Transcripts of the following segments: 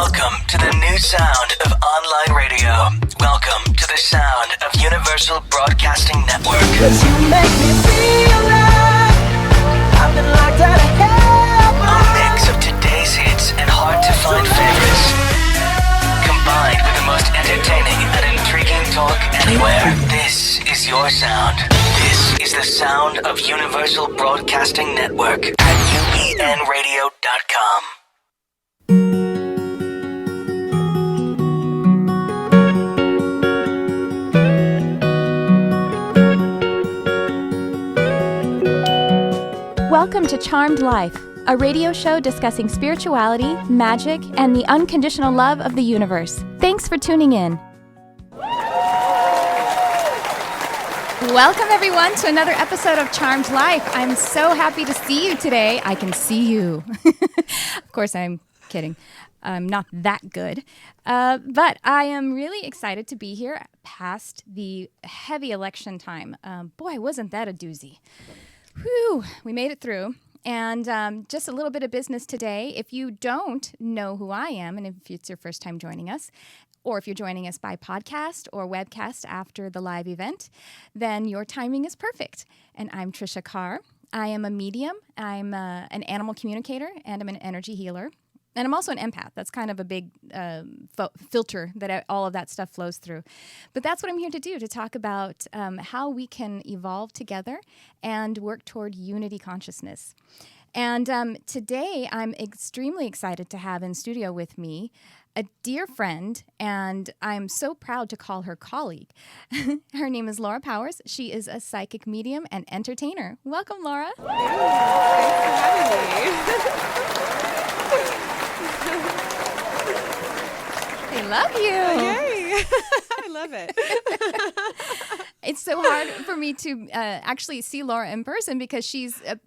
Welcome to the new sound of online radio. Welcome to the sound of Universal Broadcasting Network. 'Cause you make me feel like I've been locked out of heaven. A mix of today's hits and hard-to-find favorites, combined with the most entertaining and intriguing talk anywhere. This is your sound. This is the sound of Universal Broadcasting Network at UBNradio.com. Welcome to Charmed Life, a radio show discussing spirituality, magic, and the unconditional love of the universe. Thanks for tuning in. Welcome, everyone, to another episode of Charmed Life. I'm so happy to see you today. I can see you. Of course, I'm kidding. I'm not that good. But I am really excited to be here past the heavy election time. Boy, wasn't that a doozy. Whew, we made it through. And just a little bit of business today. If you don't know who I am, and if it's your first time joining us, or if you're joining us by podcast or webcast after the live event, then your timing is perfect. And I'm Tricia Carr. I am a medium. I'm an animal communicator, and I'm an energy healer. And I'm also an empath. That's kind of a big filter that all of that stuff flows through. But that's what I'm here to do, to talk about how we can evolve together and work toward unity consciousness. And today I'm extremely excited to have in studio with me a dear friend, and I'm so proud to call her colleague. Her name is Laura Powers. She is a psychic medium and entertainer. Welcome, Laura. Thanks for having me. I love you. Yay. I love it. It's so hard for me to actually see Laura in person because she's a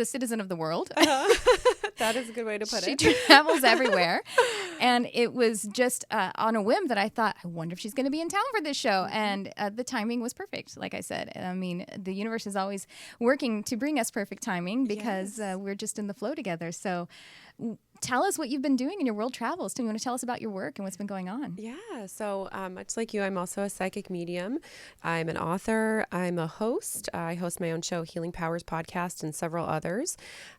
citizen of the world. That is a good way to put it. She travels everywhere. And it was just on a whim that I thought, I wonder if she's going to be in town for this show. And the timing was perfect, like I said. I mean, the universe is always working to bring us perfect timing because we're just in the flow together. So tell us what you've been doing in your world travels. Do you want to tell us about your work and what's been going on? Yeah, so much like you, I'm also a psychic medium. I'm an author. I'm a host. I host my own show, Healing Powers Podcast, and several others.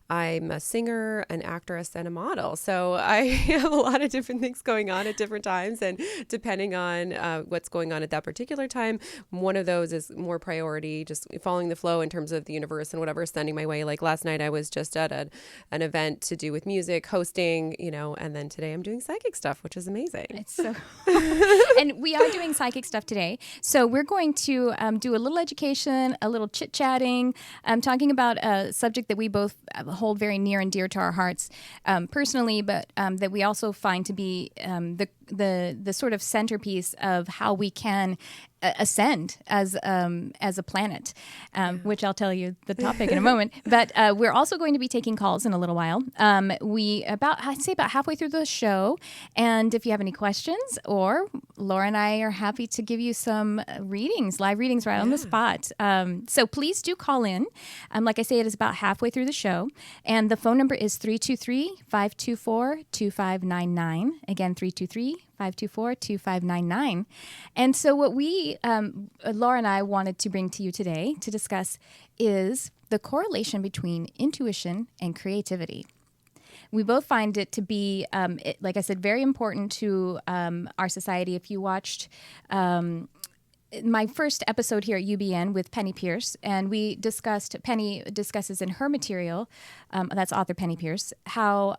I'm a singer, an actress, and a model. So I have a lot of different things going on at different times. And depending on what's going on at that particular time, one of those is more priority, just following the flow in terms of the universe and whatever is sending my way. Like last night, I was just at an event to do with music, hosting, and then today I'm doing psychic stuff, which is amazing. It's so and we are doing psychic stuff today. So we're going to do a little education, a little chit-chatting, talking about a subject that we both hold very near and dear to our hearts personally, but that we also find to be the sort of centerpiece of how we can ascend as a planet, which I'll tell you the topic in a moment. But we're also going to be taking calls in a little while. I'd say about halfway through the show. And if you have any questions, or Laura and I are happy to give you some live readings right on the spot. So please do call in. Like I say, it is about halfway through the show. And the phone number is 323-524-2599. Again, 323-524-2599. And so what Laura and I wanted to bring to you today to discuss is the correlation between intuition and creativity. We both find it to be, like I said, very important to our society. If you watched my first episode here at UBN with Penny Pierce, and Penny discusses in her material, that's author Penny Pierce, how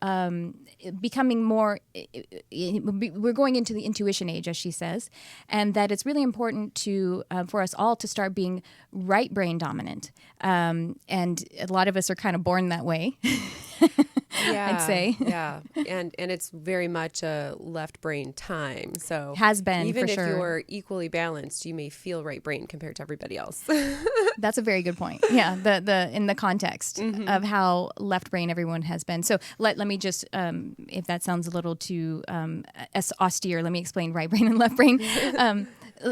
becoming more, we're going into the intuition age, as she says, and that it's really important for us all to start being right brain dominant. And a lot of us are kind of born that way. I'd say. Yeah. And it's very much a left brain time. So has been, even for if sure. you're equally balanced, you may feel right brain compared to everybody else. That's a very good point. Yeah, in the context of how left brain everyone has been. So let me just, if that sounds a little too austere, let me explain right brain and left brain.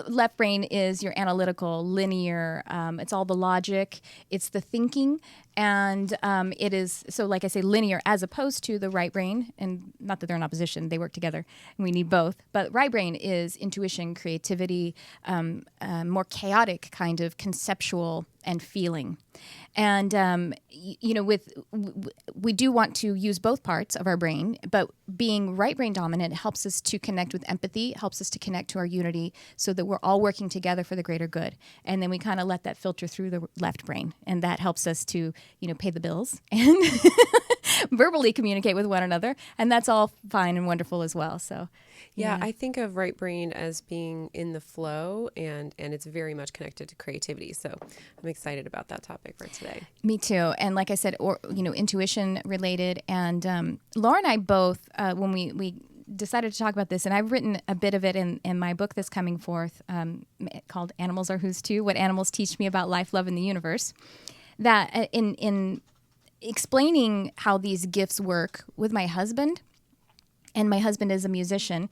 Left brain is your analytical, linear, it's all the logic, it's the thinking, And it is, so like I say, linear as opposed to the right brain. And not that they're in opposition, they work together and we need both. But right brain is intuition, creativity, more chaotic kind of conceptual and feeling. And, we do want to use both parts of our brain, but being right brain dominant helps us to connect with empathy, helps us to connect to our unity so that we're all working together for the greater good. And then we kind of let that filter through the left brain. And that helps us to, pay the bills and verbally communicate with one another. And that's all fine and wonderful as well. So, yeah, I think of right brain as being in the flow, and it's very much connected to creativity. So I'm excited about that topic for today. Me too. And like I said, intuition related. And Laura and I both, when we decided to talk about this, and I've written a bit of it in my book that's coming forth called Animals Are Who's Too, What Animals Teach Me About Life, Love, and the Universe, that in explaining how these gifts work with my husband, and my husband is a musician,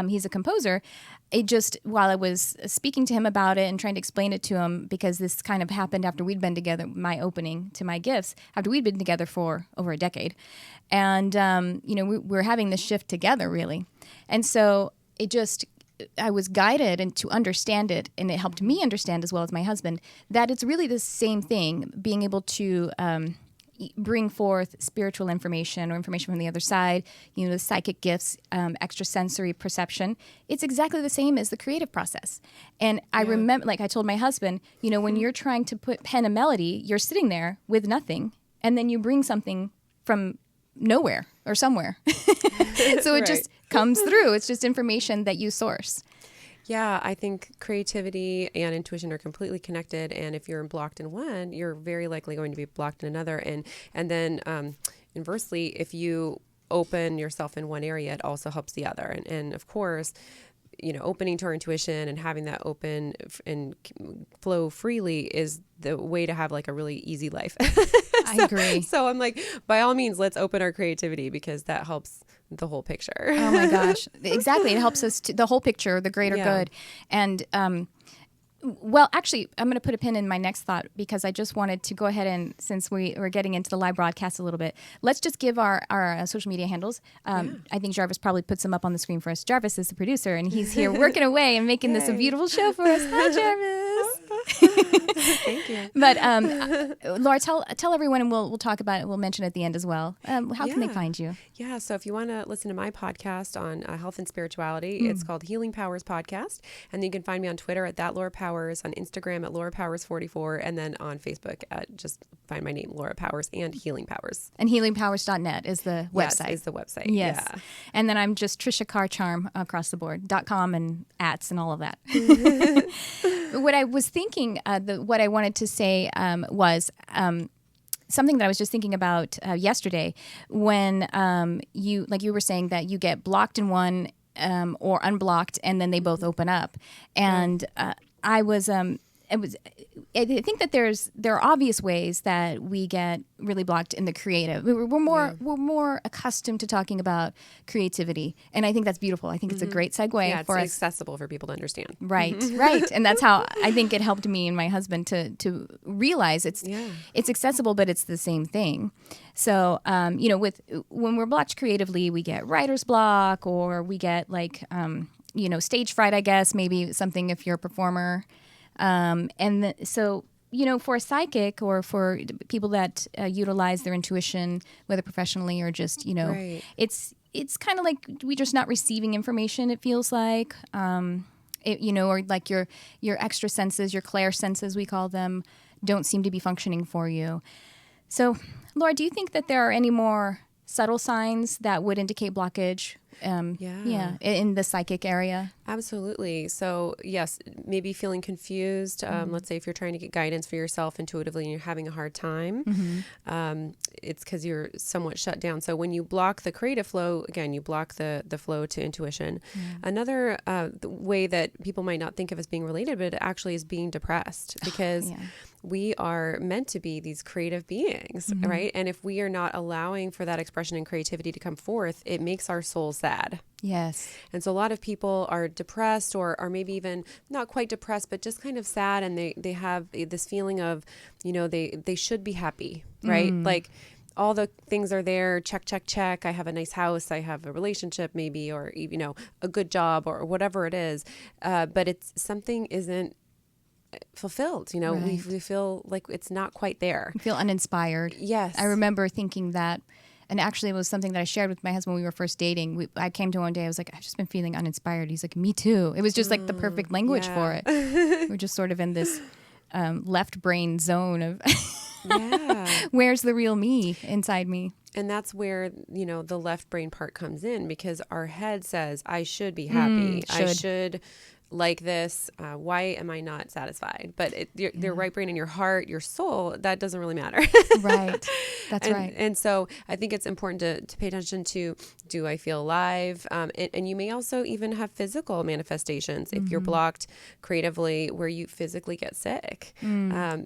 he's a composer. It just, while I was speaking to him about it and trying to explain it to him, because this kind of happened after we'd been together, my opening to my gifts, after we'd been together for over a decade. And, we're having this shift together, really. And so I was guided and to understand it, and it helped me understand as well as my husband, that it's really the same thing, being able to bring forth spiritual information or information from the other side, the psychic gifts, extrasensory perception. It's exactly the same as the creative process. And I remember, like I told my husband, when you're trying to put pen and melody, you're sitting there with nothing, and then you bring something from nowhere or somewhere. So it just comes through. It's just information that you source. Yeah, I think creativity and intuition are completely connected. And if you're blocked in one, you're very likely going to be blocked in another. And then inversely, if you open yourself in one area, it also helps the other. And of course, opening to our intuition and having that open and flow freely is the way to have like a really easy life. I agree. So I'm like, by all means, let's open our creativity, because that helps the whole picture. Oh my gosh. Exactly. It helps us to the whole picture, the greater good. And, well, actually, I'm going to put a pin in my next thought, because I just wanted to go ahead and, since we're getting into the live broadcast a little bit, let's just give our social media handles. I think Jarvis probably puts them up on the screen for us. Jarvis is the producer, and he's here working away and making this a beautiful show for us. Hi, Jarvis. Thank you. But Laura, tell everyone, and we'll talk about it. We'll mention it at the end as well. How can they find you? Yeah, so if you want to listen to my podcast on health and spirituality, it's called Healing Powers Podcast, and you can find me on Twitter at that Laura Powers, on Instagram at Laura Powers 44, and then on Facebook at just find my name, Laura Powers, and Healing Powers. And healingpowers.net is the website. Yes, is the website. Yes. Yeah. And then I'm just Tricia Carr Charm across the board, .com and @ and all of that. What I was thinking, what I wanted to say was something that I was just thinking about yesterday, when you were saying that you get blocked in one or unblocked, and then they both open up. And I think that there are obvious ways that we get really blocked in the creative. We're more accustomed to talking about creativity, and I think that's beautiful. I think it's a great segue for us. It's accessible for people to understand. Right, right, and that's how I think it helped me and my husband to realize it's accessible, but it's the same thing. So when we're blocked creatively, we get writer's block, or we get stage fright. I guess maybe something if you're a performer. So for a psychic, or for people that utilize their intuition, whether professionally or just, it's kind of like we're just not receiving information, it feels like, or like your extra senses, your clair senses, we call them, don't seem to be functioning for you. So, Laura, do you think that there are any more subtle signs that would indicate blockage? In the psychic area? Absolutely. So yes, maybe feeling confused. Let's say if you're trying to get guidance for yourself intuitively and you're having a hard time, it's because you're somewhat shut down. So when you block the creative flow, again, you block the flow to intuition. Another way that people might not think of as being related, but it actually is being depressed, because we are meant to be these creative beings, right? And if we are not allowing for that expression and creativity to come forth, it makes our soul sad. Yes. And so a lot of people are depressed or maybe even not quite depressed, but just kind of sad. And they have this feeling of, they should be happy, right? Like all the things are there, check, check, check. I have a nice house. I have a relationship maybe, or, a good job or whatever it is. But it's something isn't fulfilled. Right. We feel like it's not quite there. I feel uninspired. Yes. I remember thinking that, and actually it was something that I shared with my husband when we were first dating. I came to one day, I was like, I've just been feeling uninspired. He's like, me too. It was just like the perfect language for it. We're just sort of in this left brain zone of where's the real me inside me? And that's where, the left brain part comes in, because our head says, I should be happy. I should like this. Why am I not satisfied? But your right brain and your heart, your soul, that doesn't really matter. Right. That's right. And so I think it's important to pay attention to, do I feel alive? And you may also even have physical manifestations if you're blocked creatively, where you physically get sick.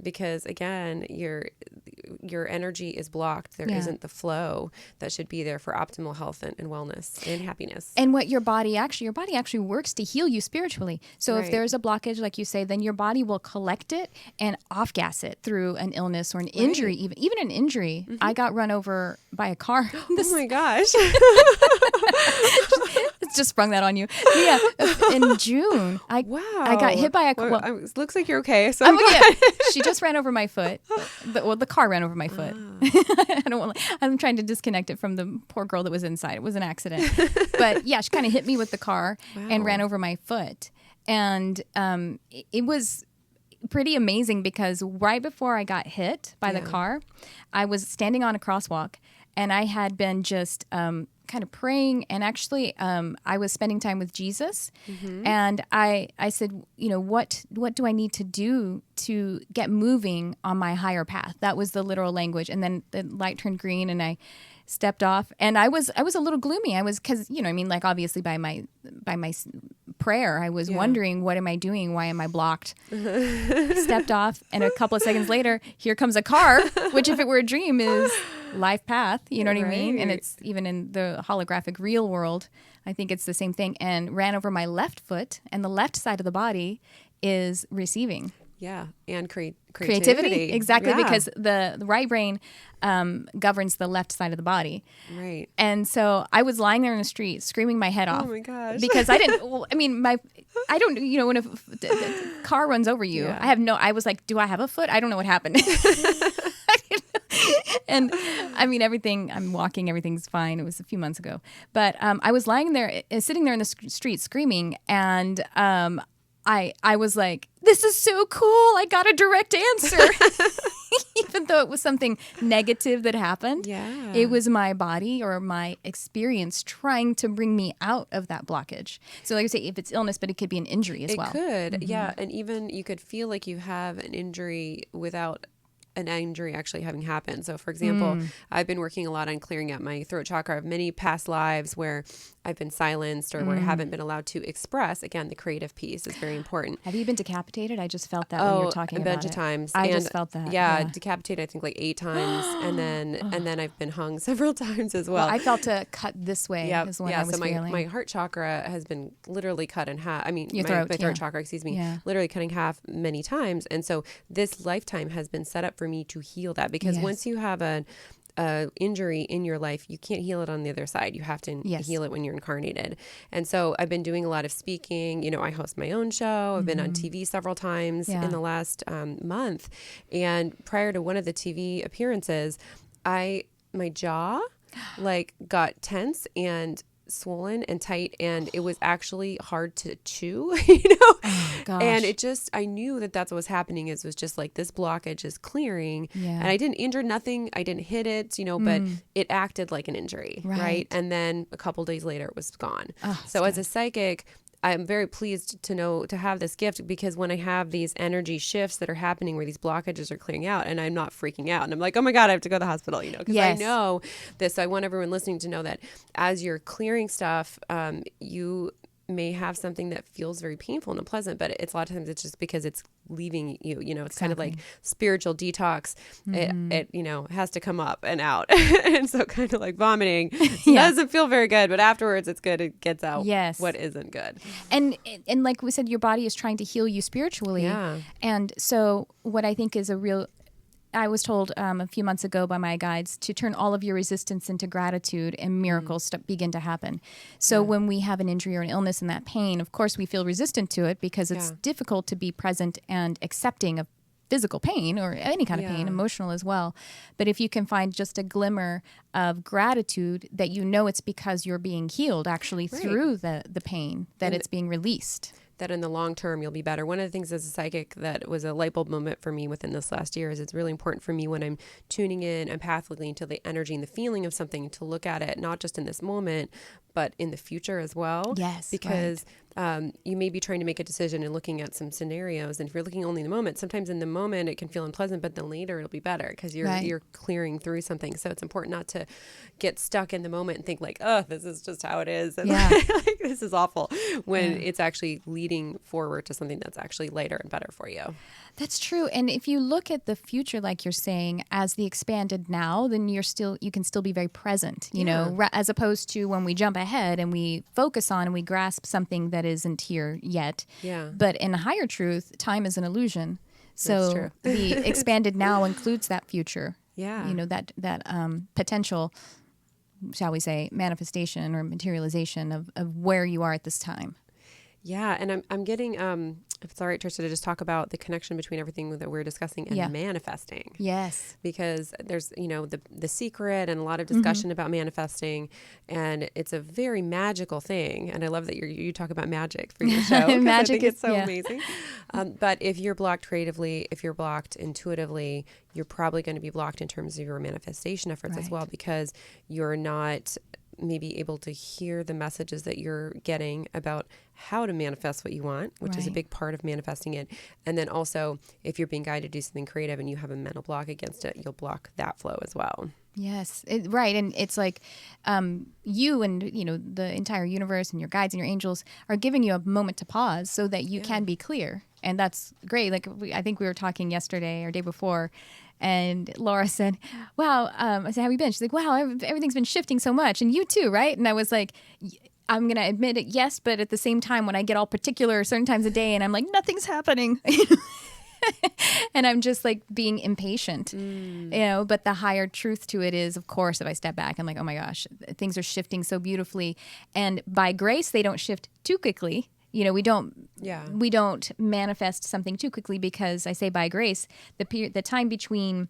Because again, your energy is blocked. There isn't the flow that should be there for optimal health and wellness and happiness. And what your body actually works to heal you spiritually. So if there's a blockage, like you say, then your body will collect it and off-gas it through an illness or an injury, even an injury. I got run over by a car. Oh my gosh. Just sprung that on you. Yeah. In June, I got hit by a car. Well, it looks like you're okay. So she just ran over my foot. The car ran over my foot. I'm trying to disconnect it from the poor girl that was inside. It was an accident. But yeah, she kind of hit me with the car and ran over my foot. And it was pretty amazing, because right before I got hit by the car, I was standing on a crosswalk, and I had been just kind of praying, and actually I was spending time with Jesus. And I said, what do I need to do to get moving on my higher path? That was the literal language. And then the light turned green, and I stepped off, and I was a little gloomy. I was, because obviously by my prayer, I was wondering, what am I doing? Why am I blocked? Stepped off, and a couple of seconds later, here comes a car, which, if it were a dream, is life path. You know what I mean? And it's even in the holographic real world, I think it's the same thing. And ran over my left foot, and the left side of the body is receiving. Yeah, and creativity. Exactly, because the right brain governs the left side of the body. Right. And so I was lying there in the street screaming my head off. Oh my gosh. Because I didn't, I don't, when a car runs over you, I was like, do I have a foot? I don't know what happened. And everything, I'm walking, everything's fine. It was a few months ago. But I was lying there, sitting there in the street screaming, and I was like, this is so cool. I got a direct answer. Even though it was something negative that happened. Yeah. It was my body or my experience trying to bring me out of that blockage. So like I say, if it's illness, but it could be an injury as well. It could, yeah. And even you could feel like you have an injury without an injury actually having happened. So for example, I've been working a lot on clearing out my throat chakra. I have many past lives where I've been silenced or where I haven't been allowed to express. Again, the creative piece is very important. Have you been decapitated? I just felt that when you were talking about it. A bunch of times. I just felt that. Yeah, decapitated I think like 8 times. and then I've been hung several times as well. I felt a cut this way is when I was feeling. My heart chakra has been literally cut in half. My throat chakra, literally cutting half many times. And so this lifetime has been set up for me to heal that, because once you have an injury in your life, you can't heal it on the other side. You have to heal it when you're incarnated. And so I've been doing a lot of speaking. I host my own show. I've been on TV several times in the last month. And prior to one of the TV appearances, my jaw got tense and swollen and tight, and it was actually hard to chew, Oh, gosh. And I knew that that's what was happening. It was just like, this blockage is clearing, and I didn't injure nothing. I didn't hit it, but it acted like an injury. Right. And then a couple days later it was gone. So as a psychic, I'm very pleased to have this gift, because when I have these energy shifts that are happening where these blockages are clearing out, and I'm not freaking out, and I'm like, oh my God, I have to go to the hospital, because I know this. So I want everyone listening to know that as you're clearing stuff, you may have something that feels very painful and unpleasant, but it's a lot of times it's just because it's leaving you, it's kind of like spiritual detox. It has to come up and out. And so kind of like vomiting doesn't feel very good, but afterwards it's good. It gets out what isn't good. And like we said, your body is trying to heal you spiritually. Yeah. And so what I think is I was told a few months ago by my guides to turn all of your resistance into gratitude and miracles begin to happen. So when we have an injury or an illness and that pain, of course we feel resistant to it because it's difficult to be present and accepting of physical pain or any kind of pain, emotional as well. But if you can find just a glimmer of gratitude that it's because you're being healed actually through the pain, that it's being released. That in the long term, you'll be better. One of the things as a psychic that was a light bulb moment for me within this last year is it's really important for me when I'm tuning in empathically into the energy and the feeling of something to look at it, not just in this moment, but in the future as well. Yes. Because you may be trying to make a decision and looking at some scenarios. And if you're looking only in the moment, sometimes in the moment it can feel unpleasant, but then later it'll be better because you're clearing through something. So it's important not to get stuck in the moment and think like, oh, this is just how it is. And like, this is awful when it's actually leading forward to something that's actually lighter and better for you. That's true. And if you look at the future, like you're saying, as the expanded now, then you can still be very present, as opposed to when we jump ahead and we focus on and we grasp something that isn't here yet. Yeah. But in higher truth, time is an illusion. So the expanded now includes that future. Yeah. That potential, shall we say, manifestation or materialization of where you are at this time. Yeah, and I'm getting, if it's all right, Tricia, to just talk about the connection between everything that we're discussing and manifesting. Yes. Because there's, the secret and a lot of discussion about manifesting, and it's a very magical thing. And I love that you talk about magic for your show. Magic I think it's so amazing. But if you're blocked creatively, if you're blocked intuitively, you're probably going to be blocked in terms of your manifestation efforts as well, because you're not maybe able to hear the messages that you're getting about how to manifest what you want, which is a big part of manifesting it. And then also, if you're being guided to do something creative and you have a mental block against it, you'll block that flow as well. Yes, right. And it's like you and, the entire universe and your guides and your angels are giving you a moment to pause so that you can be clear. And that's great. Like I think we were talking yesterday or day before, and Laura said, wow, I said, how have you been? She's like, wow, everything's been shifting so much. And you too, right? And I was like, I'm going to admit it, yes, but at the same time, when I get all particular certain times a day and I'm like, nothing's happening. And I'm just like being impatient, but the higher truth to it is, of course, if I step back, I'm like, oh my gosh, things are shifting so beautifully. And by grace, they don't shift too quickly. We don't manifest something too quickly because I say by grace, the time between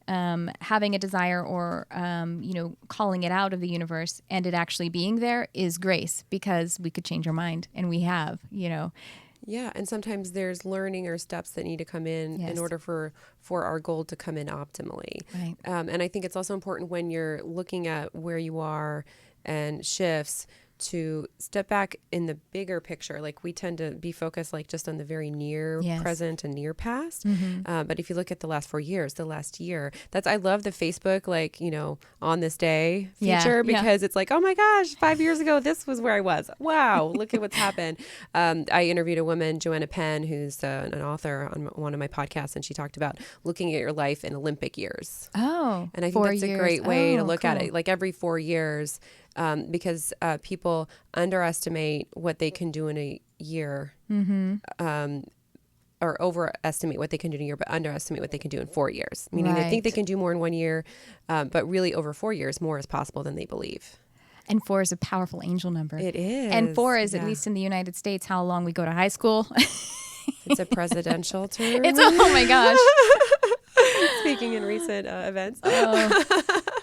having a desire or, calling it out of the universe and it actually being there is grace, because we could change our mind, and we have, Yeah, and sometimes there's learning or steps that need to come in order for our goal to come in optimally. Right. And I think it's also important when you're looking at where you are and shifts to step back in the bigger picture. Like we tend to be focused like just on the very near present and near past. But if you look at the last 4 years, the last year, I love the Facebook, on this day feature, because it's like, oh my gosh, 5 years ago, this was where I was. Wow. Look at what's happened. I interviewed a woman, Joanna Penn, who's an author on one of my podcasts, and she talked about looking at your life in Olympic years. Oh, and I think that's a great way to look at it. Like every 4 years, because people underestimate what they can do in a year, or overestimate what they can do in a year, but underestimate what they can do in 4 years. Meaning they think they can do more in 1 year, but really over 4 years, more is possible than they believe. And 4 is a powerful angel number. It is. And 4 is, at least in the United States, how long we go to high school. It's a presidential term. Oh my gosh. Speaking in recent events. Oh,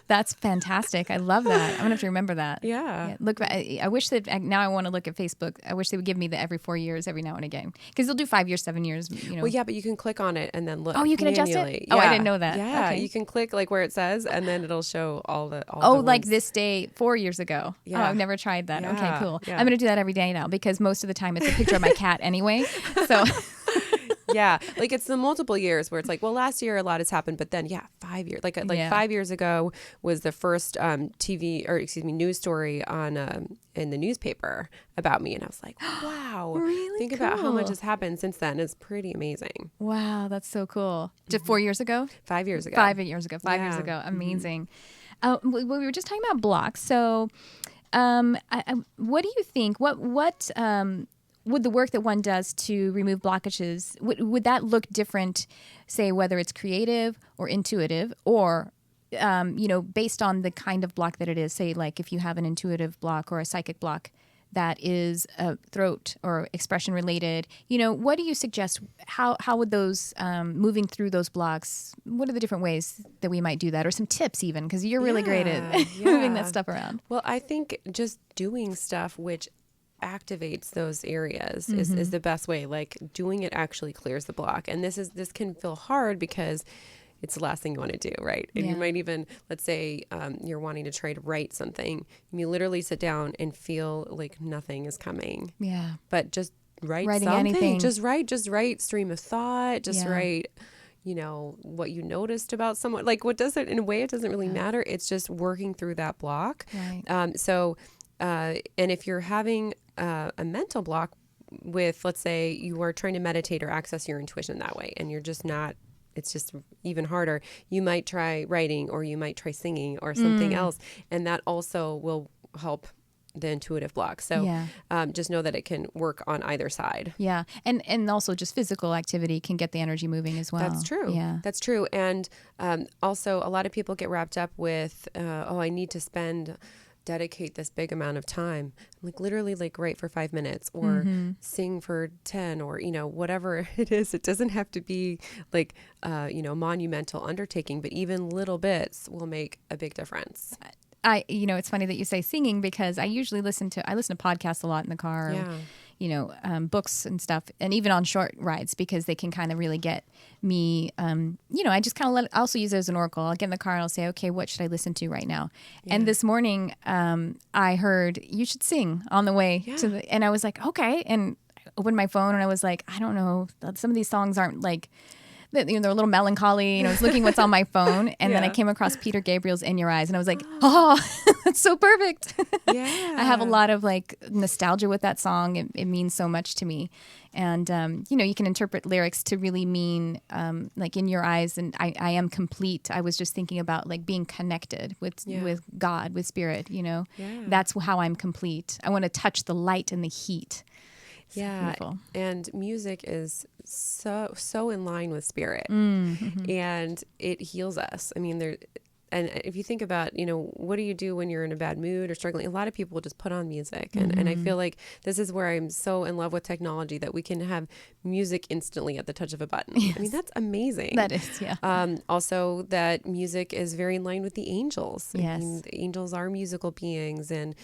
that's fantastic. I love that. I'm going to have to remember that. Yeah. Look, I wish that now I want to look at Facebook. I wish they would give me the every 4 years, every now and again. Because they'll do 5 years, 7 years. Well, yeah, but you can click on it and then look. Oh, you can adjust it? Yeah. Oh, I didn't know that. Yeah, okay. You can click like where it says, and then it'll show all the like this day 4 years ago. Yeah. Oh, I've never tried that. Yeah. Okay, cool. Yeah. I'm going to do that every day now, because most of the time it's a picture of my cat anyway. So... Yeah, like it's the multiple years where it's like, well, last year a lot has happened, but then 5 years, like Yeah. 5 years ago was the first news story on in the newspaper about me, and I was like, wow, Really think about how much cool. has happened since then. It's pretty amazing. Wow, that's so cool. Just 4 years ago? 5 years ago. 5 years ago. 5 years Yeah. ago. Amazing. We were just talking about blocks. So, what do you think? What would the work that one does to remove blockages, would that look different, say, whether it's creative or intuitive, or based on the kind of block that it is? Say, like if you have an intuitive block or a psychic block that is throat or expression related, what do you suggest? How would those moving through those blocks? What are the different ways that we might do that, or some tips even? Because you're really great at moving that stuff around. Well, I think just doing stuff which activates those areas is the best way. Like doing it actually clears the block, and this can feel hard because it's the last thing you want to do, right? And you might even, let's say you're wanting to try to write something, and you literally sit down and feel like nothing is coming. Yeah. But just writing something. Anything. Just write stream of thought. Just write, what you noticed about someone. Like in a way, it doesn't really matter. It's just working through that block. Right. And if you're having a mental block with, let's say you are trying to meditate or access your intuition that way, and you're just not, it's just even harder. You might try writing, or you might try singing or something else. And that also will help the intuitive block. So just know that it can work on either side. Yeah. And also just physical activity can get the energy moving as well. That's true. Yeah. That's true. And also a lot of people get wrapped up with, I need to dedicate this big amount of time, like literally like write for 5 minutes or sing for 10 or, whatever it is. It doesn't have to be like, monumental undertaking, but even little bits will make a big difference. It's funny that you say singing, because I usually listen to podcasts a lot in the car. Books and stuff, and even on short rides, because they can kind of really get me. I just kind of I also use it as an oracle. I'll get in the car and I'll say, okay, what should I listen to right now? Yeah. And this morning, I heard you should sing on the way and I was like, okay. And I opened my phone and I was like, I don't know, some of these songs aren't like, they're a little melancholy. I was looking what's on my phone, and then I came across Peter Gabriel's "In Your Eyes," and I was like, "Oh, that's so perfect." Yeah, I have a lot of like nostalgia with that song. It means so much to me, and you can interpret lyrics to really mean like "In Your Eyes" and I am complete. I was just thinking about like being connected with God, with Spirit. That's how I'm complete. I want to touch the light and the heat. Beautiful. And music is so in line with spirit, and it heals us. I mean, and if you think about, what do you do when you're in a bad mood or struggling? A lot of people will just put on music. And I feel like this is where I'm so in love with technology, that we can have music instantly at the touch of a button. Yes. I mean, that's amazing. That is, yeah. Also, that music is very in line with the angels. Yes. I mean, the angels are musical beings, and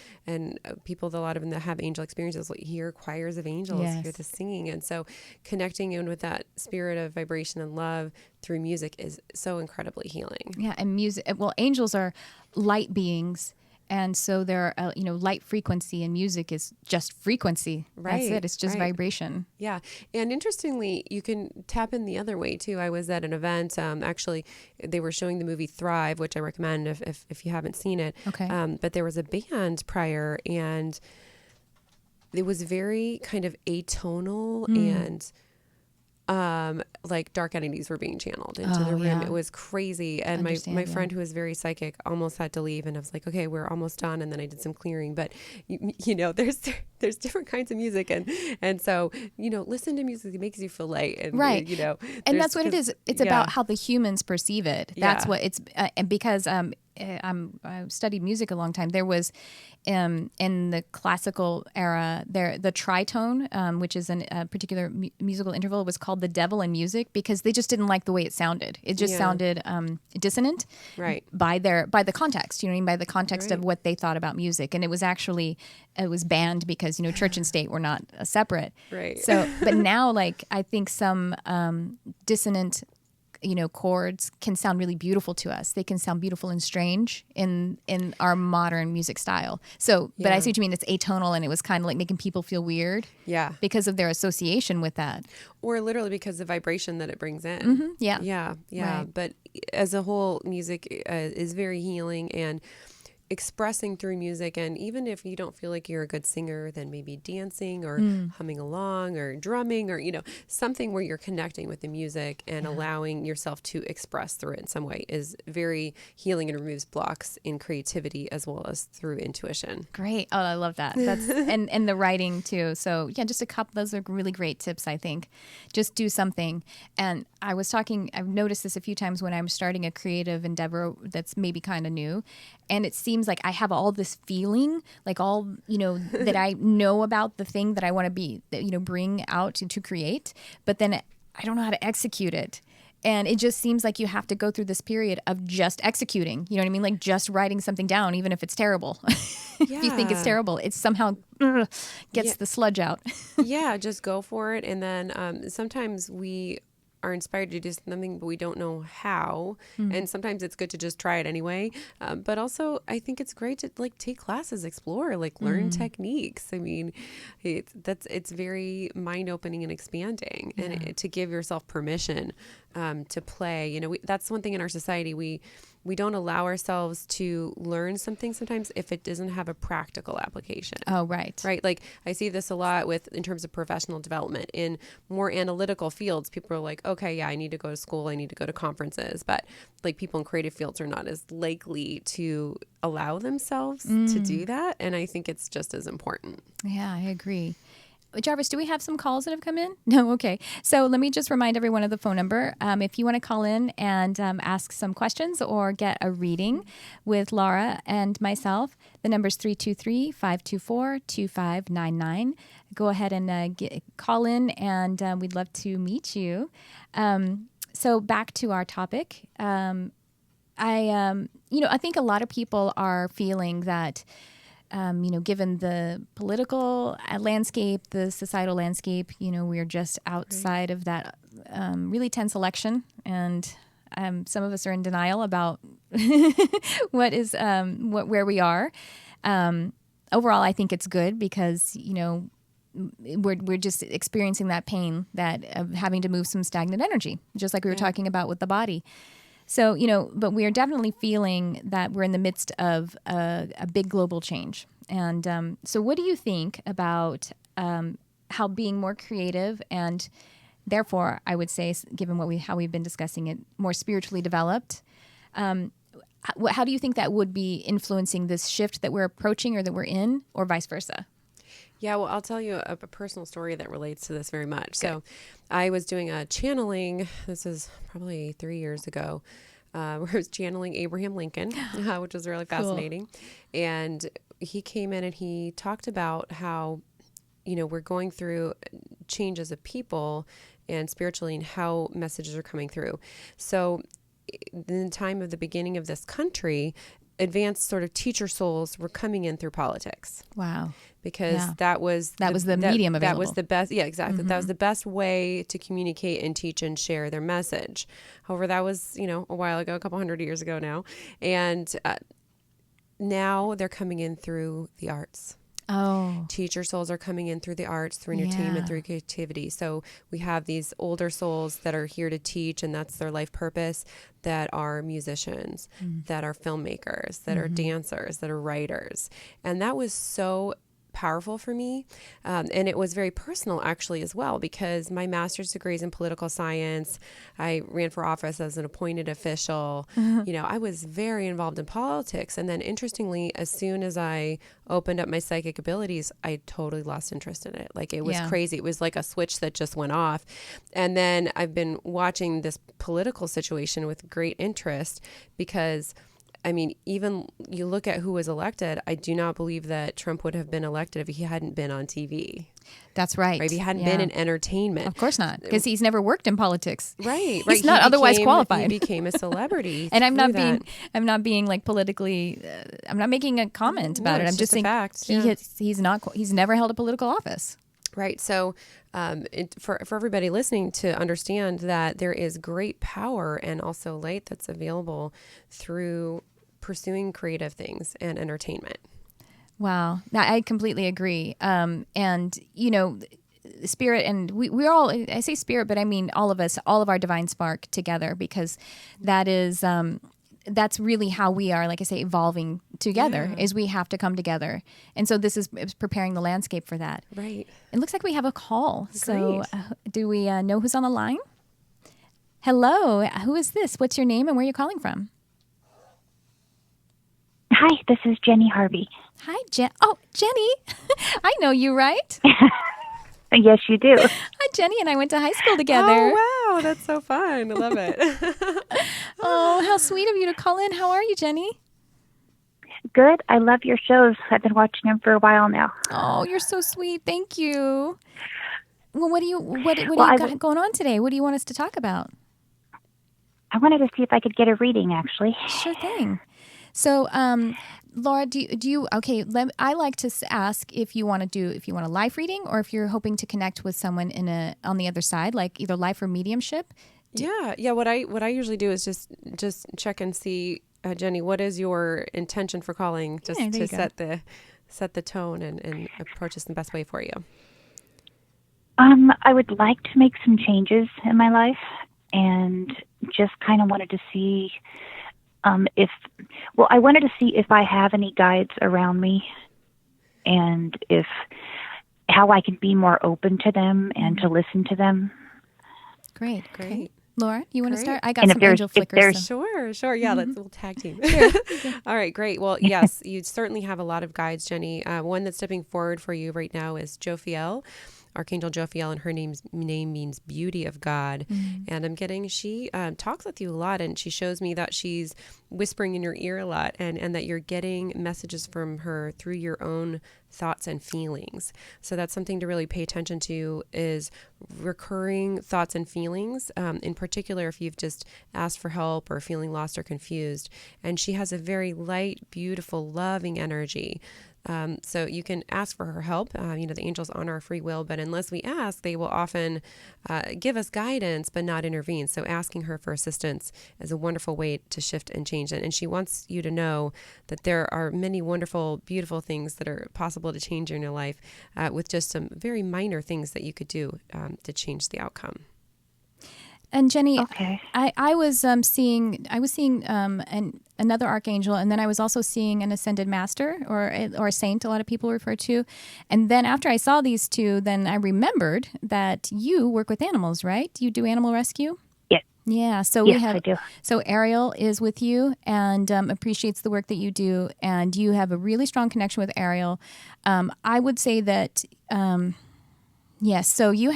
people, a lot of them that have angel experiences, like hear choirs of angels, hear the singing. And so connecting in with that spirit of vibration and love through music is so incredibly healing. Yeah, and music. Well, angels are light beings, and so they're light frequency, and music is just frequency. Right. That's it. It's just vibration. Yeah, and interestingly, you can tap in the other way too. I was at an event. Actually, they were showing the movie Thrive, which I recommend if you haven't seen it. Okay. But there was a band prior, and it was very kind of atonal and. Like dark entities were being channeled into the room. It was crazy. And my friend, who was very psychic, almost had to leave. And I was like, okay, we're almost done. And then I did some clearing. But there's different kinds of music, and so listen to music that makes you feel light. And, right. And that's what it is. It's about how the humans perceive it. That's what it's. And because I studied music a long time. There was in the classical era, the tritone, which is a particular musical interval, was called the devil in music, because they just didn't like the way it sounded. It just sounded dissonant, right? By the context, by the context of what they thought about music. And it was banned because church and state were not separate, right? So, but now, like, I think some dissonant chords can sound really beautiful to us. They can sound beautiful and strange in our modern music style. So, but I see what you mean. It's atonal, and it was kind of like making people feel weird. Yeah. Because of their association with that. Or literally because of the vibration that it brings in. Mm-hmm. Yeah. Yeah. Right. But as a whole, music is very healing, and expressing through music. And even if you don't feel like you're a good singer, then maybe dancing or humming along or drumming or, something where you're connecting with the music and allowing yourself to express through it in some way is very healing and removes blocks in creativity as well as through intuition. Great. Oh, I love that. That's and the writing too. So yeah, just a couple, those are really great tips, I think. Just do something. And I've noticed this a few times when I'm starting a creative endeavor that's maybe kind of new. And it seems like I have all this feeling, like all, that I know about the thing that I want to be, bring out to create. But then I don't know how to execute it. And it just seems like you have to go through this period of just executing. You know what I mean? Like just writing something down, even if it's terrible. If you think it's terrible, it somehow gets the sludge out. Yeah, just go for it. And then sometimes we are inspired to do something, but we don't know how. And sometimes it's good to just try it anyway. But also, I think it's great to take classes, explore, learn techniques. I mean, it's very mind opening and expanding, and to give yourself permission to play. That's one thing in our society we don't allow ourselves to learn something sometimes if it doesn't have a practical application. Oh, right. Right. Like I see this a lot in terms of professional development in more analytical fields. People are like, okay, yeah, I need to go to school. I need to go to conferences. But people in creative fields are not as likely to allow themselves to do that. And I think it's just as important. Yeah, I agree. Jarvis, do we have some calls that have come in? No? Okay. So let me just remind everyone of the phone number. If you want to call in and ask some questions or get a reading with Laura and myself, the number is 323-524-2599. Go ahead and call in, and we'd love to meet you. So back to our topic. I think a lot of people are feeling that given the political landscape, the societal landscape, we're just outside of that really tense election. And some of us are in denial about where we are. Overall, I think it's good because, we're just experiencing that pain of having to move some stagnant energy, just like we were talking about with the body. So, but we are definitely feeling that we're in the midst of a big global change. And so what do you think about how being more creative and therefore, I would say, given how we've been discussing it, more spiritually developed, how do you think that would be influencing this shift that we're approaching or that we're in, or vice versa? Yeah, well, I'll tell you a personal story that relates to this very much. Okay. So I was doing a channeling, this is probably 3 years ago, where I was channeling Abraham Lincoln, which was really fascinating. Cool. And he came in and he talked about how, we're going through change as a people and spiritually, and how messages are coming through. So in the time of the beginning of this country, advanced sort of teacher souls were coming in through politics. Wow. Because that was the medium available. That was the best. Yeah, exactly. Mm-hmm. That was the best way to communicate and teach and share their message. However, that was, a while ago, a couple hundred years ago now. And now they're coming in through the arts. Oh. Teacher souls are coming in through the arts, through entertainment, through creativity. So we have these older souls that are here to teach, and that's their life purpose, that are musicians, that are filmmakers, that are dancers, that are writers. And that was so powerful for me. And it was very personal actually as well, because my master's degree is in political science. I ran for office as an appointed official. I was very involved in politics. And then interestingly, as soon as I opened up my psychic abilities, I totally lost interest in it. It was crazy. It was like a switch that just went off. And then I've been watching this political situation with great interest because even you look at who was elected, I do not believe that Trump would have been elected if he hadn't been on TV. That's right. If he hadn't been in entertainment. Of course not, because he's never worked in politics. Right. He's not otherwise qualified. He became a celebrity. And I'm not being politically, I'm not making a comment about it. I'm just saying fact. he's never held a political office. Right. So for everybody listening to understand that there is great power and also light that's available through pursuing creative things and entertainment. Wow. I completely agree. And, spirit, and we're all, I say spirit, but I mean all of us, all of our divine spark together, because that is, that's really how we are, like I say, evolving together, is we have to come together. And so this is preparing the landscape for that. Right. It looks like we have a call. Great. So do we know who's on the line? Hello. Who is this? What's your name and where are you calling from? Hi, this is Jenny Harvey. Hi, Oh, Jenny. I know you, right? Yes, you do. Hi, Jenny and I went to high school together. Oh, wow. That's so fun. I love it. Oh, how sweet of you to call in. How are you, Jenny? Good. I love your shows. I've been watching them for a while now. Oh, you're so sweet. Thank you. Well, what do you Well, got going on today? What do you want us to talk about? I wanted to see if I could get a reading, actually. Sure thing. So, Laura, do you okay? I like to ask if you want a life reading, or if you're hoping to connect with someone on the other side, like either life or mediumship. Yeah. What I usually do is just check and see, Jenny, what is your intention for calling, just to set the tone and approach this in the best way for you. I would like to make some changes in my life, and just kind of wanted to see I wanted to see if I have any guides around me, and how I can be more open to them and to listen to them. Great. Great. Laura, you want to start? I got And some angel flickers. Sure. Yeah, let's we'll tag team. All right, great. Well, yes, you certainly have a lot of guides, Jenny. One that's stepping forward for you right now is Jophiel, Archangel Jophiel, and her name means beauty of God. And I'm getting, she talks with you a lot, and she shows me that she's whispering in your ear a lot, and that you're getting messages from her through your own thoughts and feelings. So that's something to really pay attention to, is recurring thoughts and feelings, in particular if you've just asked for help or feeling lost or confused. And she has a very light, beautiful, loving energy. So you can ask for her help. The angels honor our free will, but unless we ask, they will often give us guidance, but not intervene. So asking her for assistance is a wonderful way to shift and change it. And she wants you to know that there are many wonderful, beautiful things that are possible to change in your life, with just some very minor things that you could do to change the outcome. And Jenny, Okay. I was seeing another archangel, and then I was also seeing an ascended master or a saint. A lot of people refer to, and then after I saw these two, then I remembered that you work with animals, right? You do animal rescue. Yes. Yeah. So Yes, I do. So Ariel is with you and appreciates the work that you do, and you have a really strong connection with Ariel. I would say that. Yes, so you're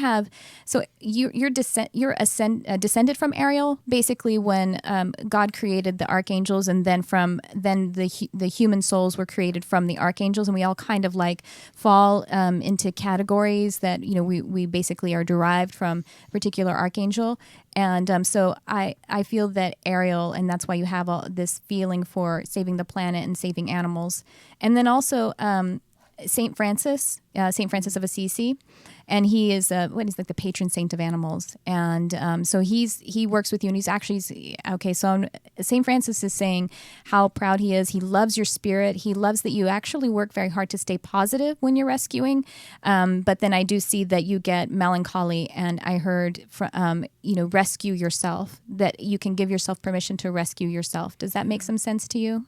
descended from Ariel, basically when God created the archangels, and then the human souls were created from the archangels, and we all kind of like fall into categories that we basically are derived from a particular archangel, and so I feel that Ariel, and that's why you have all this feeling for saving the planet and saving animals, and then also Saint Francis of Assisi. And he is he's like the patron saint of animals, and so he works with you, and he's actually okay. So Saint Francis is saying how proud he is. He loves your spirit. He loves that you actually work very hard to stay positive when you're rescuing. But then I do see that you get melancholy, and I heard rescue yourself. That you can give yourself permission to rescue yourself. Does that make some sense to you?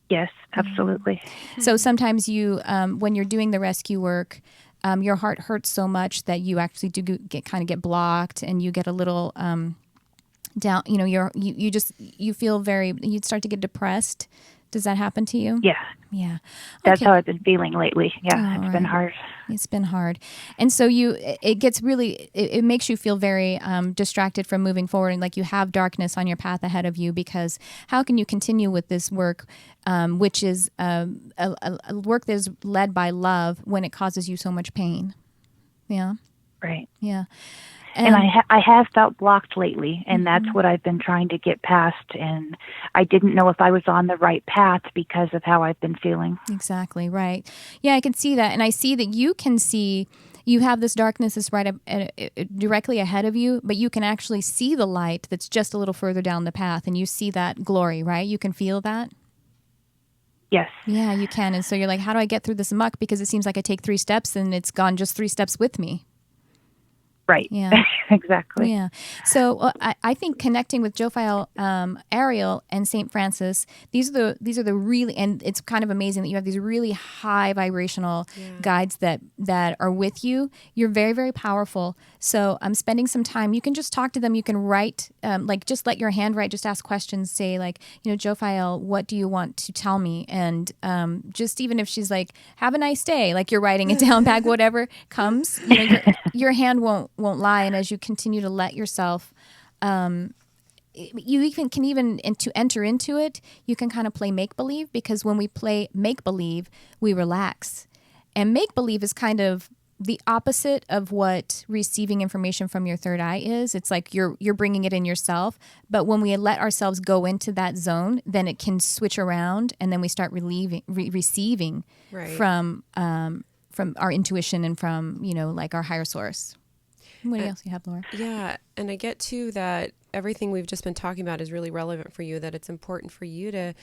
Yes, absolutely. So sometimes you, when you're doing the rescue work, your heart hurts so much that you actually do get blocked, and you get a little down. You feel you start to get depressed. Does that happen to you? Yeah. Yeah. That's Okay. how I've been feeling lately. Yeah, Oh, it's been right. hard. It's been hard. And so it makes you feel very distracted from moving forward, and like you have darkness on your path ahead of you, because how can you continue with this work, which is a work that is led by love, when it causes you so much pain? Yeah. Right. Yeah. And I have felt blocked lately, and that's what I've been trying to get past. And I didn't know if I was on the right path because of how I've been feeling. Exactly, right. Yeah, I can see that. And I see that you can see, you have this darkness that's right directly ahead of you, but you can actually see the light that's just a little further down the path, and you see that glory, right? You can feel that? Yes. Yeah, you can. And so you're like, how do I get through this muck? Because it seems like I take 3 steps and it's gone just 3 steps with me. Right. Yeah. Exactly. Yeah. So I think connecting with Jophiel, Ariel, and St. Francis, these are the really, and it's kind of amazing that you have these really high vibrational guides that are with you. You're very, very powerful. So I'm spending some time. You can just talk to them. You can write, like just let your hand write. Just ask questions. Say like, Jophiel, what do you want to tell me? And just even if she's like, have a nice day, like you're writing it down, back whatever comes, your hand won't lie. And as you continue to let yourself, you even can to enter into it, you can kind of play make-believe, because when we play make-believe, we relax. And make-believe is kind of the opposite of what receiving information from your third eye is. It's like you're bringing it in yourself. But when we let ourselves go into that zone, then it can switch around, and then we start receiving from our intuition and from, like our higher source. What else you have, Laura? Yeah, and I get too that everything we've just been talking about is really relevant for you, that it's important for you to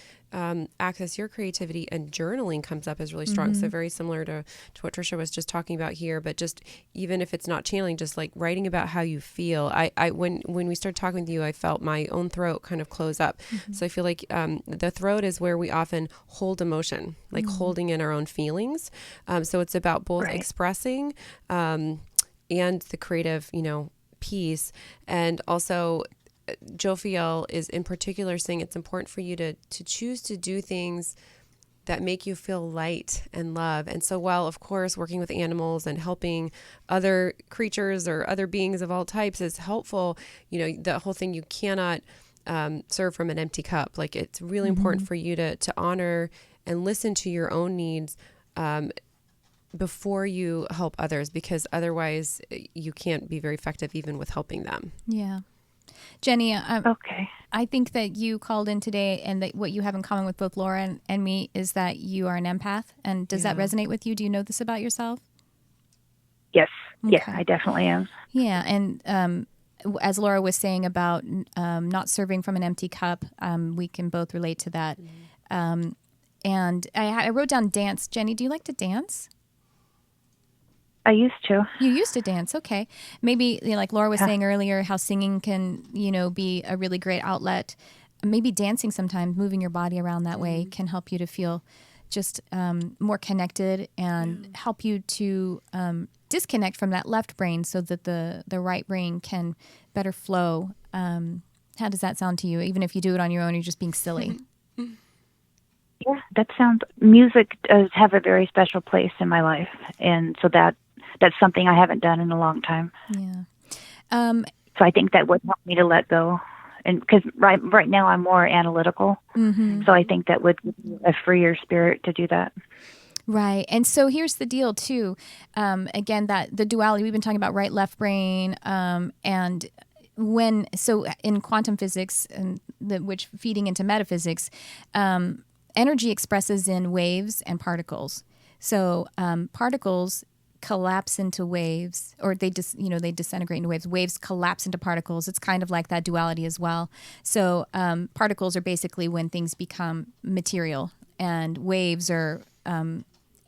access your creativity, and journaling comes up as really strong. So very similar to what Tricia was just talking about here, but just even if it's not channeling, just like writing about how you feel. I when we started talking with you, I felt my own throat kind of close up. So I feel like the throat is where we often hold emotion, like holding in our own feelings. So it's about both expressing and the creative, piece. And also Jophiel is in particular saying it's important for you to choose to do things that make you feel light and love. And so while, of course, working with animals and helping other creatures or other beings of all types is helpful, the whole thing, you cannot serve from an empty cup. Like, it's really important for you to honor and listen to your own needs before you help others, because otherwise you can't be very effective even with helping them. Yeah. Jenny, Okay. I think that you called in today, and that what you have in common with both Laura and me is that you are an empath. And does that resonate with you? Do you know this about yourself? Yes. Okay. Yeah, I definitely am. Yeah. And as Laura was saying about not serving from an empty cup, we can both relate to that. And I wrote down dance. Jenny, do you like to dance? I used to. You used to dance, okay. Maybe, like Laura was saying earlier, how singing can, be a really great outlet. Maybe dancing sometimes, moving your body around that way can help you to feel just more connected, and help you to disconnect from that left brain so that the right brain can better flow. How does that sound to you? Even if you do it on your own, you're just being silly. Yeah, that sounds. Music does have a very special place in my life, and so that's something I haven't done in a long time. Yeah. So I think that would help me to let go, and because right now I'm more analytical, so I think that would be a freer spirit to do that. Right. And so here's the deal too. Again, that the duality, we've been talking about right, left brain, and so in quantum physics, and which feeding into metaphysics, energy expresses in waves and particles. So particles collapse into waves, or they disintegrate into waves. Waves collapse into particles. It's kind of like that duality as well. So particles are basically when things become material, and waves are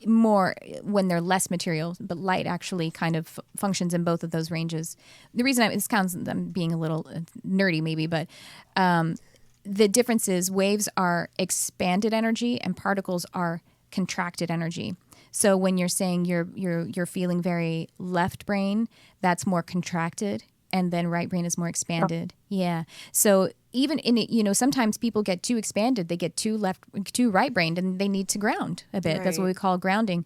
more when they're less material, but light actually kind of functions in both of those ranges. The reason this sounds, I'm being a little nerdy maybe, but the difference is waves are expanded energy and particles are contracted energy. So when you're saying you're feeling very left brain, that's more contracted, and then right brain is more expanded. Yeah. So even in it, sometimes people get too expanded, they get too right brained, and they need to ground a bit. Right. That's what we call grounding.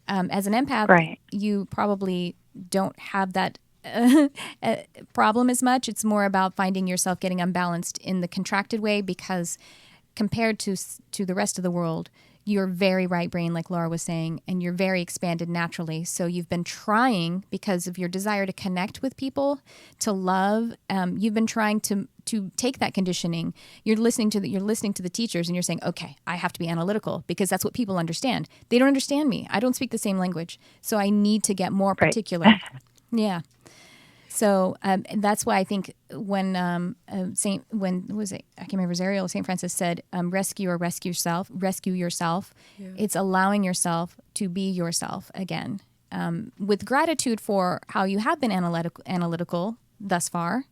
As an empath, you probably don't have that problem as much. It's more about finding yourself getting unbalanced in the contracted way, because compared to the rest of the world, you're very right brain, like Laura was saying, and you're very expanded naturally. So you've been trying, because of your desire to connect with people, to love. You've been trying to take that conditioning. You're listening to the teachers, and you're saying, okay, I have to be analytical because that's what people understand. They don't understand me. I don't speak the same language, so I need to get more particular. Right. Yeah. So that's why I think when when was it? I can't remember. Ariel St. Francis said, "Rescue yourself." Yeah. It's allowing yourself to be yourself again, with gratitude for how you have been analytical thus far,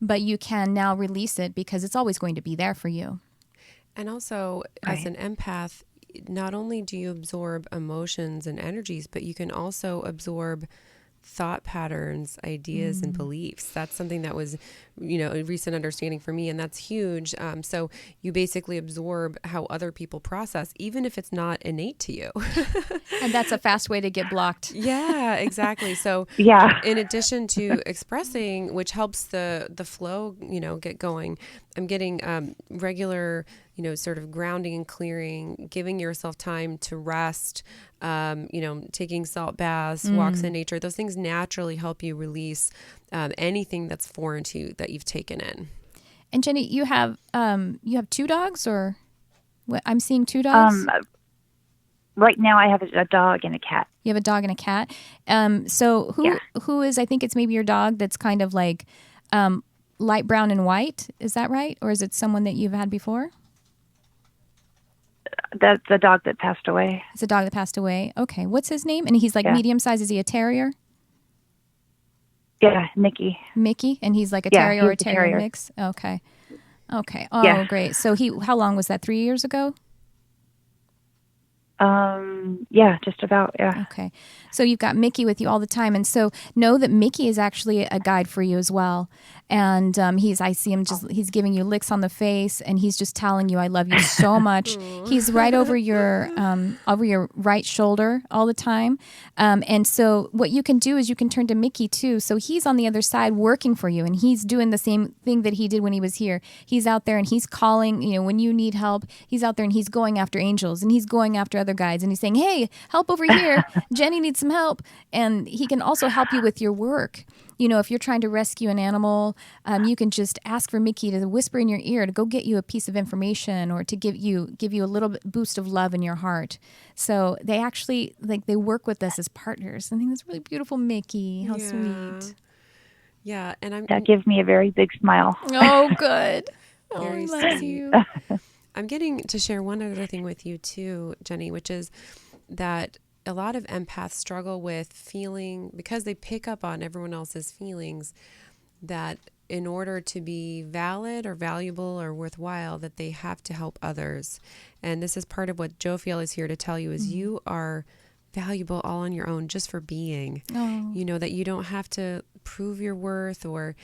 but you can now release it because it's always going to be there for you. And also, as an empath, not only do you absorb emotions and energies, but you can also absorb thought patterns, ideas, and beliefs. That's something that was, a recent understanding for me, and that's huge. So you basically absorb how other people process, even if it's not innate to you. And that's a fast way to get blocked. Yeah, exactly. So in addition to expressing, which helps the flow, get going, I'm getting regular, sort of grounding and clearing, giving yourself time to rest, taking salt baths, walks in nature. Those things naturally help you release anything that's foreign to you that you've taken in. And Jenny, you have 2 dogs, or what? I'm seeing 2 dogs. Right now I have a dog and a cat. You have a dog and a cat. So who is? I think it's maybe your dog that's kind of like light brown and white. Is that right, or is it someone that you've had before? That's the dog that passed away. It's a dog that passed away. Okay. What's his name? And he's like medium size. Is he a terrier? Yeah, Mickey. Mickey? And he's like a terrier or a terrier mix? Okay. Okay. Oh, great. So how long was that? 3 years ago? Yeah, just about, yeah. Okay. So you've got Mickey with you all the time. And so know that Mickey is actually a guide for you as well. And I see him he's giving you licks on the face, and he's just telling you, I love you so much. He's right over your right shoulder all the time. And so what you can do is you can turn to Mickey too. So he's on the other side working for you, and he's doing the same thing that he did when he was here. He's out there and he's calling, when you need help, he's out there and he's going after angels, and he's going after other guides, and he's saying, hey, help over here. Jenny needs some help. And he can also help you with your work. If you're trying to rescue an animal, you can just ask for Mickey to whisper in your ear to go get you a piece of information, or to give you a little bit boost of love in your heart. So they actually they work with us as partners. I think that's really beautiful, Mickey. How sweet. Yeah, and that gives me a very big smile. Oh, good. Very sweet. you. I'm getting to share one other thing with you too, Jenny, which is that a lot of empaths struggle with feeling, because they pick up on everyone else's feelings, that in order to be valid or valuable or worthwhile, that they have to help others. And this is part of what Jophiel is here to tell you, is you are valuable all on your own just for being. That you don't have to prove your worth, or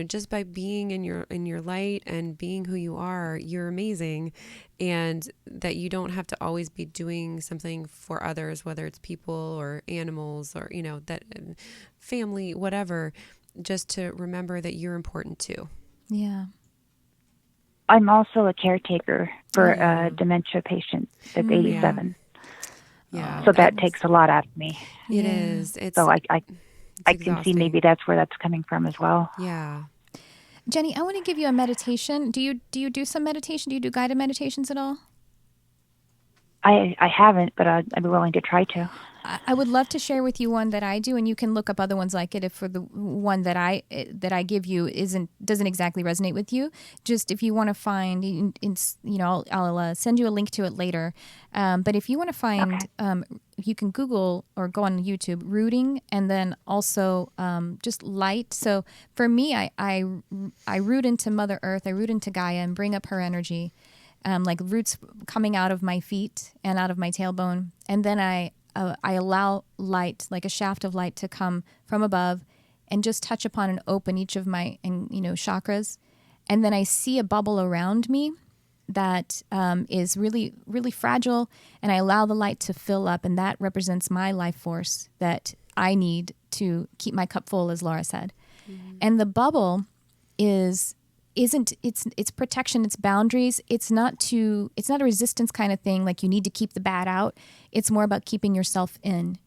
just by being in your light and being who you are, you're amazing. And that you don't have to always be doing something for others, whether it's people or animals or that family, whatever, just to remember that you're important too. Yeah. I'm also a caretaker for a dementia patient that's 87. Yeah. So that takes a lot out of me. It is. So I can see maybe that's where that's coming from as well. Yeah. Jenny, I want to give you a meditation. Do you do some meditation? Do you do guided meditations at all? I haven't, but I'd be willing to try to. I would love to share with you one that I do, and you can look up other ones like it if for the one that I give you doesn't exactly resonate with you. Just if you want to find, I'll send you a link to it later. But if you want to find, you can Google or go on YouTube rooting, and then also just light. So for me, I root into Mother Earth, I root into Gaia, and bring up her energy, like roots coming out of my feet and out of my tailbone, and then I allow light, like a shaft of light, to come from above and just touch upon and open each of my chakras. And then I see a bubble around me that is really, really fragile, and I allow the light to fill up, and that represents my life force that I need to keep my cup full, as Laura said. Mm-hmm. And the bubble is it's protection, it's boundaries. It's not a resistance kind of thing, like you need to keep the bad out. It's more about keeping yourself in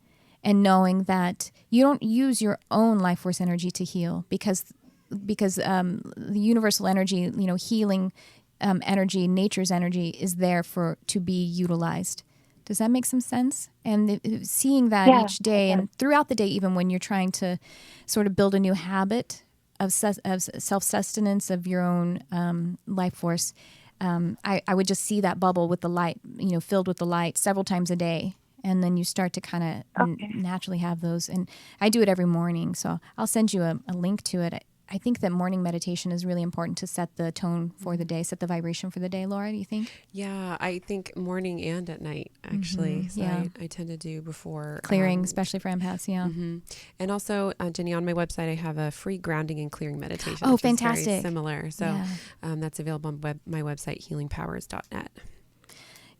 and knowing that you don't use your own life force energy to heal because the universal energy, healing energy, nature's energy is there to be utilized. Does that make some sense? And seeing that each day and throughout the day, even when you're trying to sort of build a new habit of self-sustenance of your own life force, I would just see that bubble with the light, filled with the light several times a day. And then you start to kind of naturally have those. And I do it every morning. So I'll send you a link to it. I think that morning meditation is really important to set the tone for the day, set the vibration for the day. Laura, do you think? Yeah, I think morning and at night, actually. So I tend to do before. Clearing, especially for empaths, And also, Jenny, on my website, I have a free grounding and clearing meditation. Oh, which fantastic. is very similar. So that's available on my website, healingpowers.net.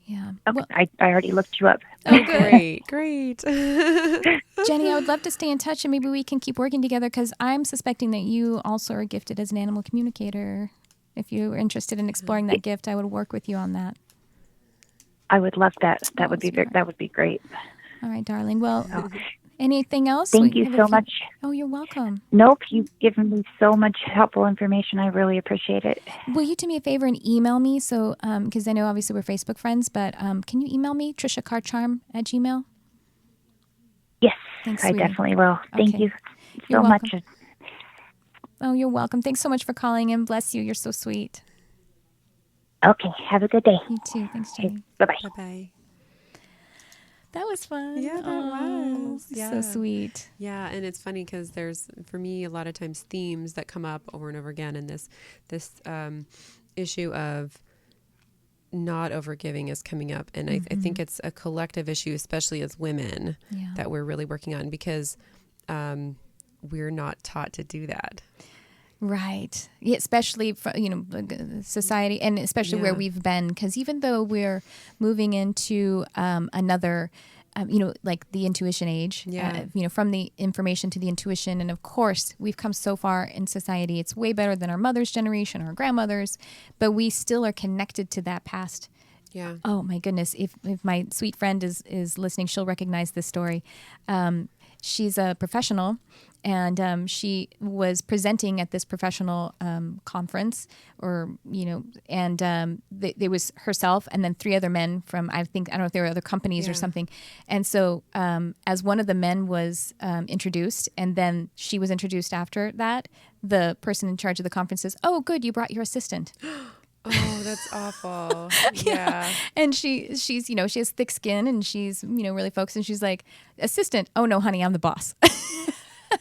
Yeah. Okay, well, I already looked you up. Oh, good. Great. Jenny, I would love to stay in touch and maybe we can keep working together because I'm suspecting that you also are gifted as an animal communicator. If you were interested in exploring that gift, I would work with you on that. I would love that. That would be great. All right, darling. Well, anything else? Thank you so much. Oh, you're welcome. Nope, you've given me so much helpful information. I really appreciate it. Will you do me a favor and email me? So, because I know obviously we're Facebook friends, but can you email me, triciacarcharm@gmail.com? Yes, Thanks, I sweetie. definitely will. Thank you You're so much. welcome. Oh, you're welcome. Thanks so much for calling in. Bless you. You're so sweet. Okay, have a good day. You too. Thanks, Jenny. Okay, bye-bye. Bye-bye. That was fun. Yeah, that was. So sweet. Yeah, and it's funny because there's, for me, a lot of times themes that come up over and over again, and this issue of not overgiving is coming up, and I think it's a collective issue, especially as women, that we're really working on because we're not taught to do that. Right. Yeah, especially for, society and especially where we've been, because even though we're moving into another, like the intuition age, from the information to the intuition. And of course, we've come so far in society. It's way better than our mother's generation, our grandmother's, but we still are connected to that past. Yeah. Oh my goodness. If my sweet friend is listening, she'll recognize this story. She's a professional, and she was presenting at this professional conference, and there was herself and then 3 other men from, I don't know if there were other companies or something. And so as one of the men was introduced, and then she was introduced after that, the person in charge of the conference says, "Oh, good, you brought your assistant." Oh, that's awful. Yeah. And she's, she has thick skin and she's, really focused, and she's like, "Assistant, oh no, honey, I'm the boss."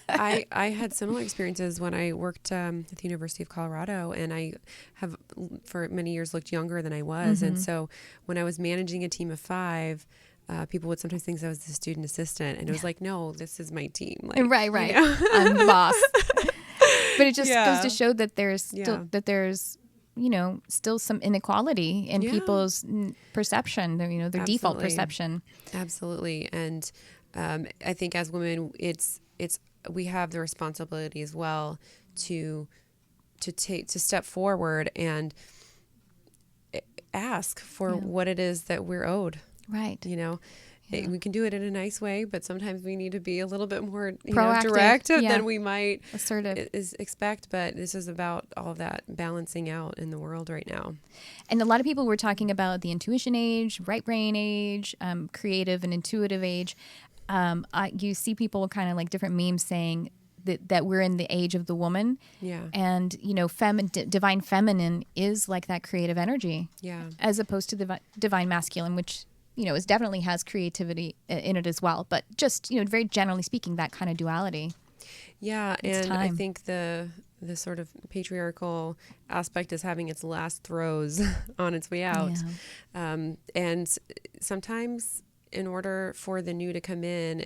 I had similar experiences when I worked at the University of Colorado, and I have for many years looked younger than I was. And so when I was managing a team of 5, people would sometimes think I was the student assistant, and it was like, no, this is my team. Like, right. I'm the boss. But it just goes to show that there's still some inequality in people's perception, their default perception. Absolutely. And I think as women, we have the responsibility as well to step forward and ask for what it is that we're owed. Right. We can do it in a nice way, but sometimes we need to be a little bit more proactive, direct than we might assertive expect. But this is about all of that balancing out in the world right now. And a lot of people were talking about the intuition age, right brain age, creative and intuitive age. You see people kind of like different memes saying that we're in the age of the woman. Yeah. And, divine feminine is like that creative energy. Yeah. As opposed to the divine masculine, which it definitely has creativity in it as well, but just, very generally speaking, that kind of duality. Yeah, and I think the sort of patriarchal aspect is having its last throes on its way out. Yeah. And sometimes in order for the new to come in,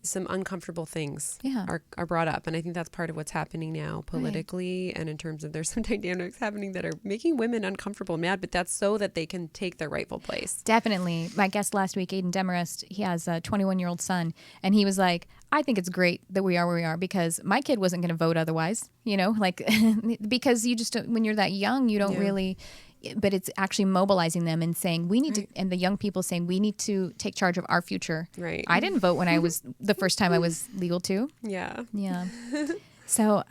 some uncomfortable things Yeah. are brought up. And I think that's part of what's happening now politically, and in terms of there's some dynamics happening that are making women uncomfortable and mad, but that's so that they can take their rightful place. Definitely. My guest last week, Aiden Demarest, he has a 21-year-old son, and he was like, I think it's great that we are where we are because my kid wasn't going to vote otherwise, like because you just, when you're that young, you don't really, but it's actually mobilizing them and saying we need to, and the young people saying we need to take charge of our future. Right. I didn't vote when I was, the first time I was legal to. Yeah. Yeah. So,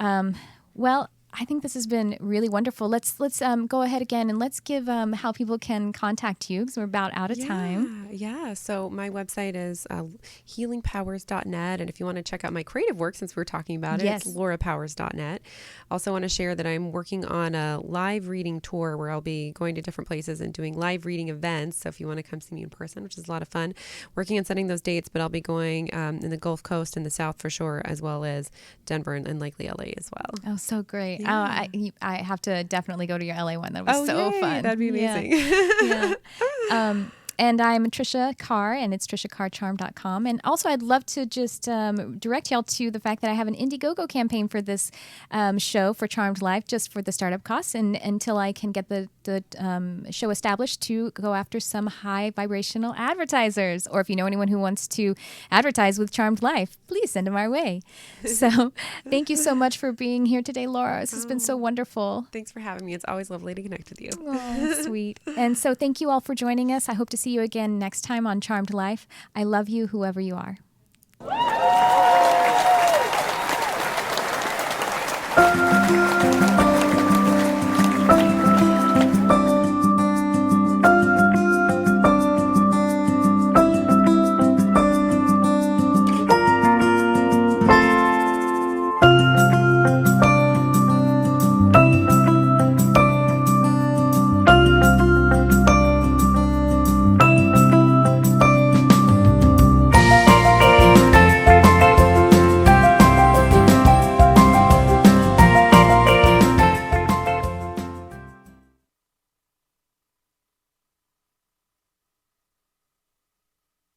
well, I think this has been really wonderful. Let's go ahead again and let's give how people can contact you because we're about out of time. Yeah. So my website is healingpowers.net. And if you want to check out my creative work, since we're talking about it, it's laurapowers.net. Also want to share that I'm working on a live reading tour where I'll be going to different places and doing live reading events. So if you want to come see me in person, which is a lot of fun, working on setting those dates, but I'll be going in the Gulf Coast and the South for sure, as well as Denver and likely LA as well. Oh, so great. Yeah. I have to definitely go to your LA one. That was so yay. fun. That'd be amazing. Yeah. And I'm Tricia Carr, and it's triciacarcharm.com. And also, I'd love to just direct y'all to the fact that I have an Indiegogo campaign for this show for Charmed Life, just for the startup costs, and until I can get the show established to go after some high vibrational advertisers. Or if you know anyone who wants to advertise with Charmed Life, please send them our way. So thank you so much for being here today, Laura. This has been so wonderful. Thanks for having me. It's always lovely to connect with you. Oh, sweet. And so thank you all for joining us. I hope to see you again next time on Charmed Life. I love you, whoever you are.